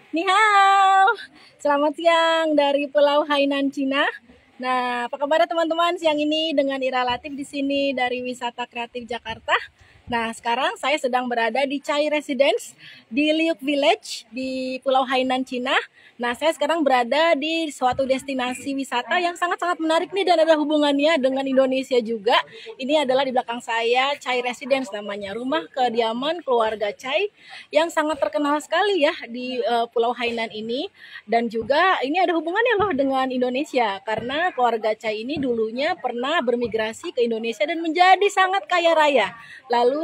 Ni hao. Selamat siang dari Pulau Hainan, Cina. Nah, apa kabar teman-teman siang ini dengan Ira Latif di sini dari Wisata Kreatif Jakarta. Nah, sekarang saya sedang berada di Chai Residence di Liuk Village di Pulau Hainan, Cina. Nah, saya sekarang berada di suatu destinasi wisata yang sangat-sangat menarik nih dan ada hubungannya dengan Indonesia juga. Ini adalah di belakang saya Chai Residence namanya, rumah kediaman keluarga Chai yang sangat terkenal sekali ya di Pulau Hainan ini. Dan juga ini ada hubungannya loh dengan Indonesia karena keluarga Chai ini dulunya pernah bermigrasi ke Indonesia dan menjadi sangat kaya raya. Lalu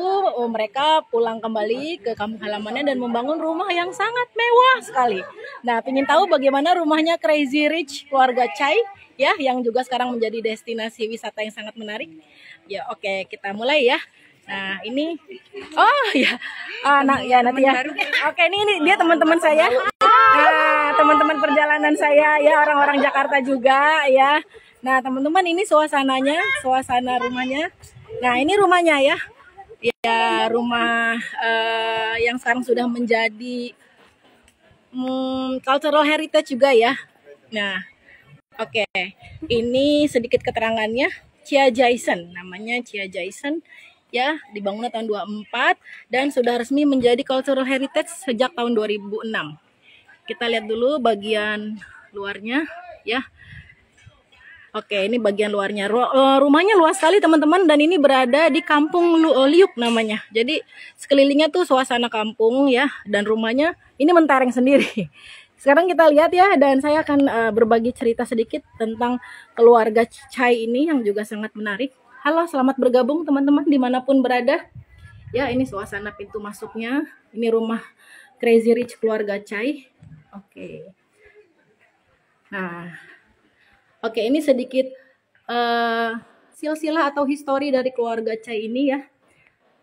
mereka pulang kembali ke kampung halamannya dan membangun rumah yang sangat mewah sekali. Nah, ingin tahu bagaimana rumahnya Crazy Rich keluarga Chai ya, yang juga sekarang menjadi destinasi wisata yang sangat menarik. Ya, oke, kita mulai ya. Nah, ini oh ya. Nanti ya. Oke, ini dia teman-teman saya. Nah, teman-teman perjalanan saya ya, orang-orang Jakarta juga ya. Nah, teman-teman, ini suasananya, suasana rumahnya. Nah, ini rumahnya ya. Ya, rumah yang sekarang sudah menjadi cultural heritage juga ya. Nah, oke. Ini sedikit keterangannya. Chia Jaisen, namanya Chia Jaisen ya, dibangun tahun 24 dan sudah resmi menjadi cultural heritage sejak tahun 2006. Kita lihat dulu bagian luarnya ya. Oke, ini bagian luarnya. Rumahnya luas sekali teman-teman, dan ini berada di Kampung Liuk namanya. Jadi sekelilingnya tuh suasana kampung ya, dan rumahnya ini mentereng sendiri. Sekarang kita lihat ya, dan saya akan berbagi cerita sedikit tentang keluarga Chai ini yang juga sangat menarik. Halo, selamat bergabung teman-teman dimanapun berada. Ya, ini suasana pintu masuknya. Ini rumah Crazy Rich keluarga Chai. Oke. Nah, oke, ini sedikit silsilah atau histori dari keluarga Chai ini ya.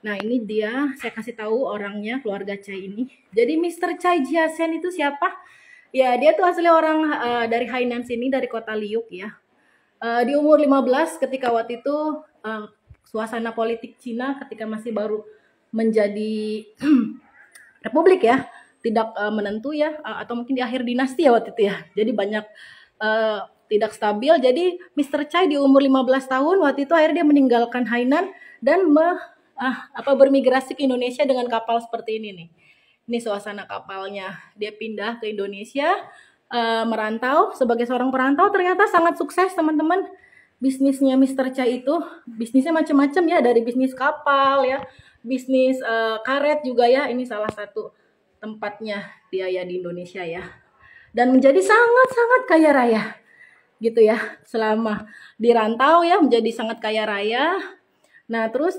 Nah, ini dia, saya kasih tahu orangnya keluarga Chai ini. Jadi Mr. Chai Jiasen itu siapa? Ya, dia tuh asli orang dari Hainan sini, dari kota Liuk ya. Di umur 15 ketika waktu itu suasana politik Cina ketika masih baru menjadi republik ya, tidak menentu ya, atau mungkin di akhir dinasti ya waktu itu ya. Jadi banyak tidak stabil. Jadi Mr. Chai di umur 15 tahun waktu itu akhirnya dia meninggalkan Hainan dan bermigrasi ke Indonesia dengan kapal seperti ini nih. Ini suasana kapalnya. Dia pindah ke Indonesia, merantau sebagai seorang perantau, ternyata sangat sukses teman-teman. Bisnisnya Mr. Chai itu bisnisnya macam-macam ya, dari bisnis kapal ya, bisnis karet juga ya. Ini salah satu tempatnya dia ya di Indonesia ya. Dan menjadi sangat-sangat kaya raya gitu ya, selama di rantau ya menjadi sangat kaya raya. Nah, terus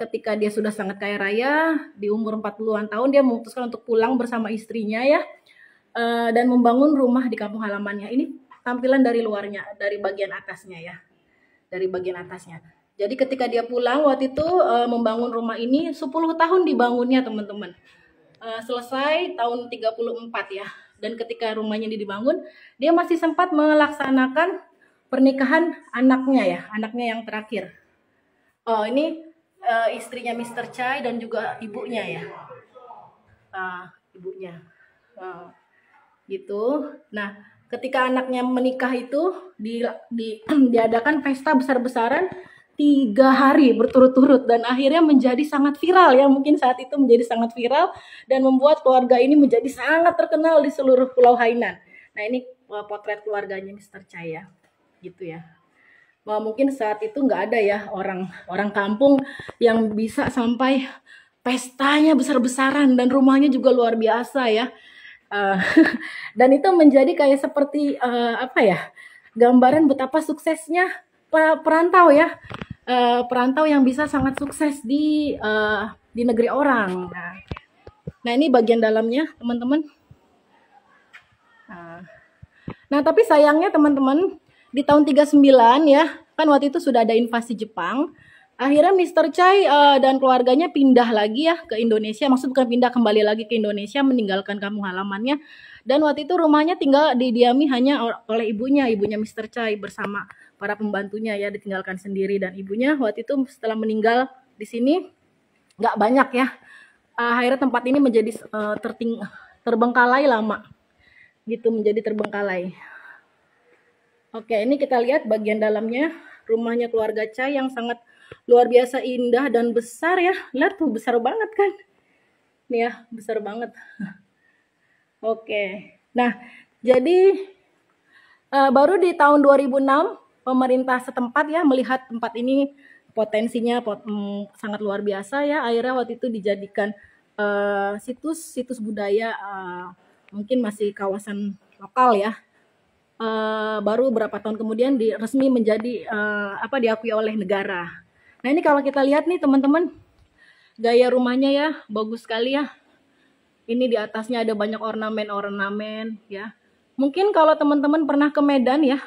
ketika dia sudah sangat kaya raya, di umur 40-an tahun dia memutuskan untuk pulang bersama istrinya ya, dan membangun rumah di kampung halamannya. Ini tampilan dari luarnya, dari bagian atasnya ya, dari bagian atasnya. Jadi ketika dia pulang waktu itu membangun rumah ini 10 tahun dibangunnya teman-teman. Selesai tahun 34 ya. Dan ketika rumahnya ini dibangun, dia masih sempat melaksanakan pernikahan anaknya ya, anaknya yang terakhir. Oh, ini istrinya Mr. Chai dan juga ibunya ya. Ibunya. Gitu. Nah, ketika anaknya menikah itu diadakan pesta besar-besaran 3 hari berturut-turut dan akhirnya menjadi sangat viral ya, mungkin saat itu menjadi sangat viral dan membuat keluarga ini menjadi sangat terkenal di seluruh Pulau Hainan. Nah, ini potret keluarganya Mr. Chai ya, gitu ya. Wah, mungkin saat itu nggak ada ya orang kampung yang bisa sampai pestanya besar-besaran dan rumahnya juga luar biasa ya. Dan itu menjadi kayak seperti gambaran betapa suksesnya perantau ya, perantau yang bisa sangat sukses di negeri orang. Nah, ini bagian dalamnya teman-teman. Nah, tapi sayangnya teman-teman, di tahun 39 ya, kan waktu itu sudah ada invasi Jepang. Akhirnya Mr. Chai dan keluarganya pindah lagi ya ke Indonesia. Maksud bukan pindah, kembali lagi ke Indonesia, meninggalkan kampung halamannya. Dan waktu itu rumahnya tinggal didiami hanya oleh ibunya Mr. Chai bersama para pembantunya ya, ditinggalkan sendiri. Dan ibunya waktu itu setelah meninggal di sini nggak banyak ya. Akhirnya tempat ini menjadi terbengkalai lama. gitu, menjadi terbengkalai. Oke, ini kita lihat bagian dalamnya rumahnya keluarga Chai yang sangat luar biasa indah dan besar ya. Lihat tuh, besar banget kan? Nih ya, besar banget. Oke. Nah, jadi baru di tahun 2006 pemerintah setempat ya melihat tempat ini potensinya sangat luar biasa ya. Akhirnya waktu itu dijadikan situs budaya, mungkin masih kawasan lokal ya. Baru beberapa tahun kemudian resmi menjadi diakui oleh negara. Nah, ini kalau kita lihat nih teman-teman, gaya rumahnya ya bagus sekali ya. Ini di atasnya ada banyak ornamen-ornamen ya. Mungkin kalau teman-teman pernah ke Medan ya,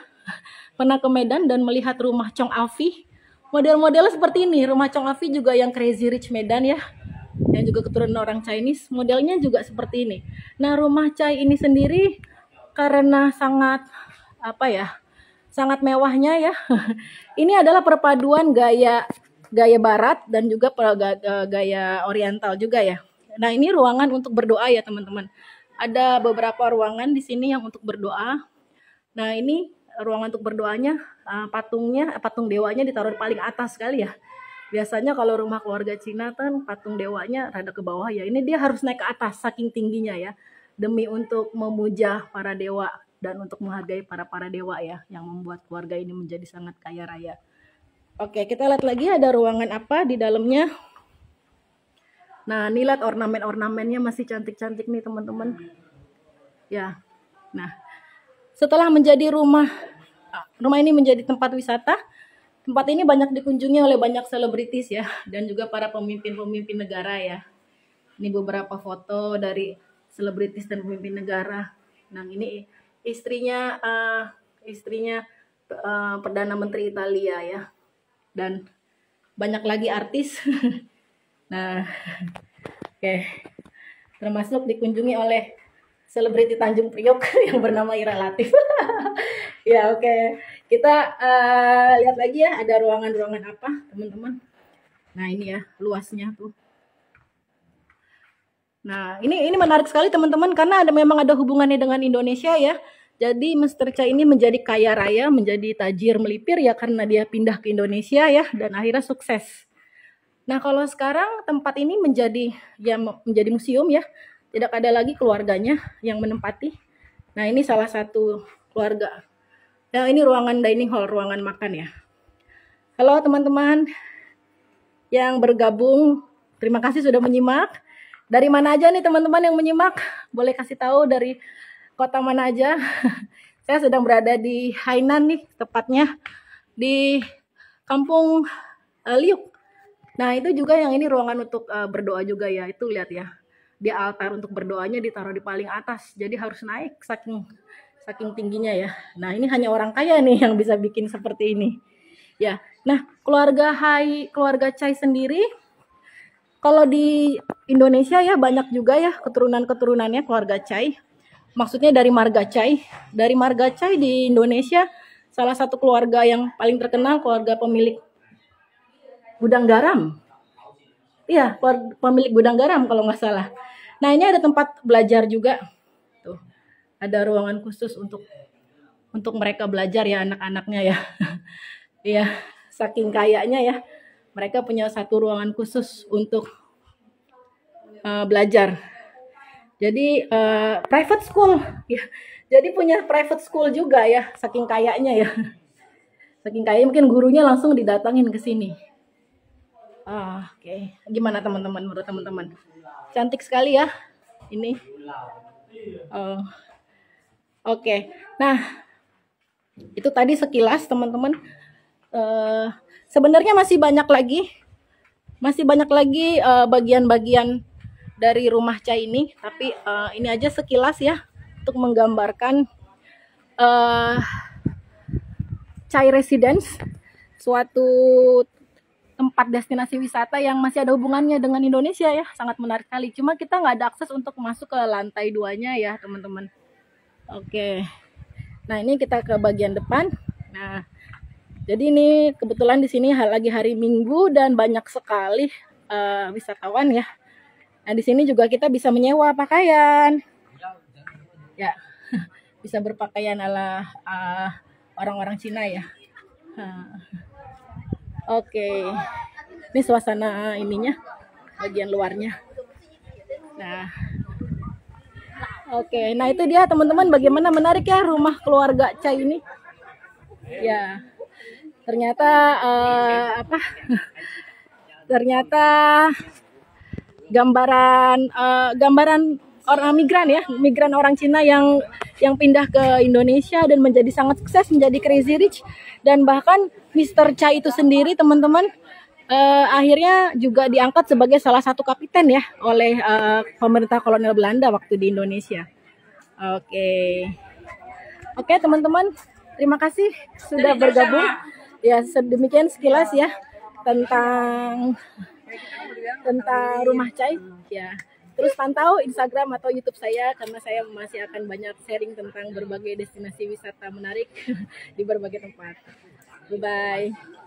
pernah ke Medan dan melihat rumah Chong Afi, model-model seperti ini. Rumah Chong Afi juga yang Crazy Rich Medan ya, yang juga keturunan orang Chinese, modelnya juga seperti ini. Nah, rumah Chai ini sendiri karena sangat sangat mewahnya ya. Ini adalah perpaduan gaya barat dan juga gaya oriental juga ya. Nah, ini ruangan untuk berdoa ya teman-teman. Ada beberapa ruangan di sini yang untuk berdoa. Nah, ini ruangan untuk berdoanya, patung dewanya ditaruh paling atas sekali ya. Biasanya kalau rumah keluarga Cina kan patung dewanya rada ke bawah ya. Ini dia harus naik ke atas saking tingginya ya. Demi untuk memuja para dewa dan untuk menghargai para dewa ya, yang membuat keluarga ini menjadi sangat kaya raya. Oke, kita lihat lagi ada ruangan apa di dalamnya. Nah, ini lihat ornamen-ornamennya masih cantik-cantik nih teman-teman. Ya, nah setelah menjadi rumah ini menjadi tempat wisata, tempat ini banyak dikunjungi oleh banyak selebritis ya, dan juga para pemimpin-pemimpin negara ya. Ini beberapa foto dari selebritis dan pemimpin negara. Nah, ini istrinya Perdana Menteri Italia ya, dan banyak lagi artis. Nah, oke. Termasuk dikunjungi oleh selebriti Tanjung Priok yang bernama Ira Latif. Ya, oke. Kita lihat lagi ya, ada ruangan-ruangan apa, teman-teman. Nah, ini ya, luasnya tuh. Nah, ini menarik sekali teman-teman, karena memang ada hubungannya dengan Indonesia ya. Jadi Mr. Chai ini menjadi kaya raya, menjadi tajir melipir ya karena dia pindah ke Indonesia ya, dan akhirnya sukses. Nah, kalau sekarang tempat ini menjadi museum ya. Tidak ada lagi keluarganya yang menempati. Nah, ini salah satu keluarga. Nah, ini ruangan dining hall, ruangan makan ya. Halo teman-teman yang bergabung, terima kasih sudah menyimak. Dari mana aja nih teman-teman yang menyimak? Boleh kasih tahu dari kota mana aja? Saya sedang berada di Hainan nih, tepatnya di Kampung Liuk. Nah, itu juga yang ini ruangan untuk berdoa juga ya. Itu lihat ya. Dia altar untuk berdoanya ditaruh di paling atas. Jadi harus naik saking tingginya ya. Nah, ini hanya orang kaya nih yang bisa bikin seperti ini. Ya. Nah, keluarga Chai sendiri kalau di Indonesia ya banyak juga ya keturunan-keturunannya keluarga Chai. Maksudnya dari marga Chai. Dari marga Chai di Indonesia salah satu keluarga yang paling terkenal keluarga pemilik gudang garam. Iya, pemilik gudang garam kalau nggak salah. Nah, ini ada tempat belajar juga. Tuh, ada ruangan khusus untuk mereka belajar ya, anak-anaknya ya. Iya, saking kayanya ya. Mereka punya satu ruangan khusus untuk belajar. Jadi private school ya. Jadi punya private school juga ya, saking kayanya ya. Saking kaya mungkin gurunya langsung didatangin ke sini. Oke. Gimana teman-teman, menurut teman-teman? Cantik sekali ya ini. Oke. Nah, itu tadi sekilas teman-teman. Sebenarnya masih banyak lagi bagian-bagian dari rumah Chai ini, tapi ini aja sekilas ya untuk menggambarkan Chai Residence, suatu tempat destinasi wisata yang masih ada hubungannya dengan Indonesia ya, sangat menarik sekali. Cuma kita nggak ada akses untuk masuk ke lantai 2-nya ya teman-teman. Oke. Nah, ini kita ke bagian depan. Nah, jadi ini kebetulan di sini lagi hari Minggu dan banyak sekali wisatawan ya. Nah, di sini juga kita bisa menyewa pakaian. Ya. bisa berpakaian ala orang-orang Cina ya. Oke, ini suasana ininya, bagian luarnya. Nah, oke, nah itu dia teman-teman, bagaimana menarik ya rumah keluarga Chai ini. Ya, ternyata ternyata gambaran orang migran orang Cina yang pindah ke Indonesia dan menjadi sangat sukses, menjadi crazy rich, dan bahkan Mr. Chai itu sendiri teman-teman akhirnya juga diangkat sebagai salah satu kapiten ya oleh pemerintah kolonial Belanda waktu di Indonesia. Oke teman-teman, terima kasih sudah bergabung. Ya, sedemikian sekilas ya tentang rumah Chai ya. Terus pantau Instagram atau YouTube saya karena saya masih akan banyak sharing tentang berbagai destinasi wisata menarik di berbagai tempat. Bye bye.